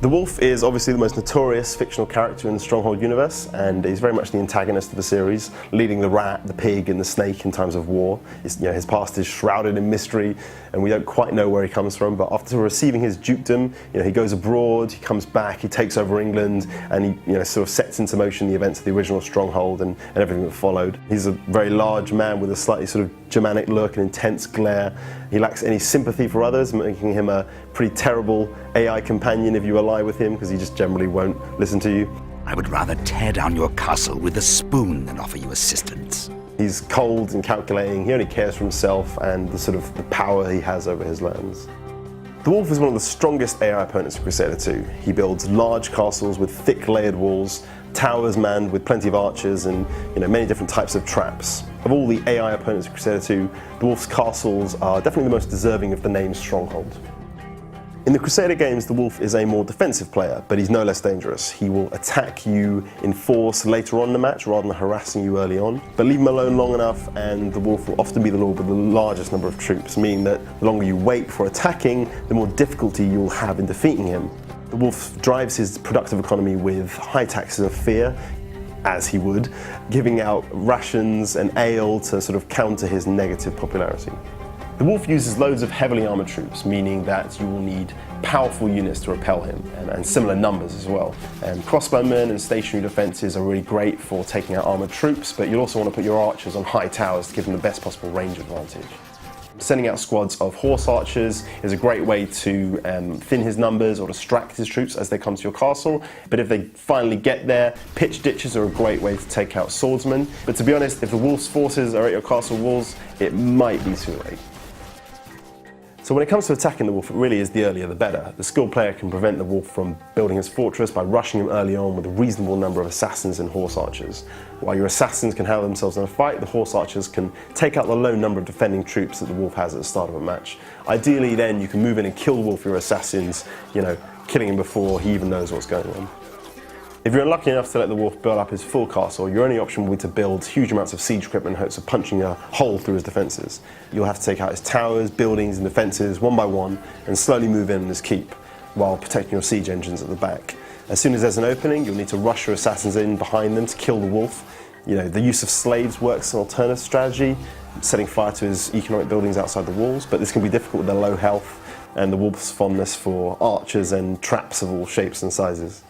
The wolf is obviously the most notorious fictional character in the Stronghold universe, and he's very much the antagonist of the series, leading the rat, the pig and the snake in times of war. His past is shrouded in mystery, and we don't quite know where he comes from, but after receiving his dukedom, he goes abroad, he comes back, he takes over England, and he sort of sets into motion the events of the original Stronghold and everything that followed. He's a very large man with a slightly sort of Germanic look and intense glare. He lacks any sympathy for others, making him a pretty terrible AI companion if you ally with him, because he just generally won't listen to you. I would rather tear down your castle with a spoon than offer you assistance. He's cold and calculating, he only cares for himself and the power he has over his lands. The wolf is one of the strongest AI opponents in Crusader 2. He builds large castles with thick layered walls, towers manned with plenty of archers, and many different types of traps. Of all the AI opponents in Crusader 2, the wolf's castles are definitely the most deserving of the name Stronghold. In the Crusader games, the wolf is a more defensive player, but he's no less dangerous. He will attack you in force later on in the match rather than harassing you early on. But leave him alone long enough and the wolf will often be the lord with the largest number of troops, meaning that the longer you wait before attacking, the more difficulty you'll have in defeating him. The wolf drives his productive economy with high taxes of fear, as he would, giving out rations and ale to sort of counter his negative popularity. The wolf uses loads of heavily armoured troops, meaning that you will need powerful units to repel him, and similar numbers as well. Crossbowmen and stationary defences are really great for taking out armoured troops, but you'll also want to put your archers on high towers to give them the best possible range advantage. Sending out squads of horse archers is a great way to thin his numbers or distract his troops as they come to your castle, but if they finally get there, pitch ditches are a great way to take out swordsmen. But to be honest, if the wolf's forces are at your castle walls, it might be too late. So when it comes to attacking the wolf, it really is the earlier the better. The skilled player can prevent the wolf from building his fortress by rushing him early on with a reasonable number of assassins and horse archers. While your assassins can handle themselves in a fight, the horse archers can take out the low number of defending troops that the wolf has at the start of a match. Ideally then you can move in and kill the wolf with your assassins, killing him before he even knows what's going on. If you're unlucky enough to let the wolf build up his full castle, your only option will be to build huge amounts of siege equipment in hopes of punching a hole through his defences. You'll have to take out his towers, buildings and defences one by one and slowly move in on his keep, while protecting your siege engines at the back. As soon as there's an opening, you'll need to rush your assassins in behind them to kill the wolf. The use of slaves works as an alternative strategy, setting fire to his economic buildings outside the walls, but this can be difficult with their low health and the wolf's fondness for archers and traps of all shapes and sizes.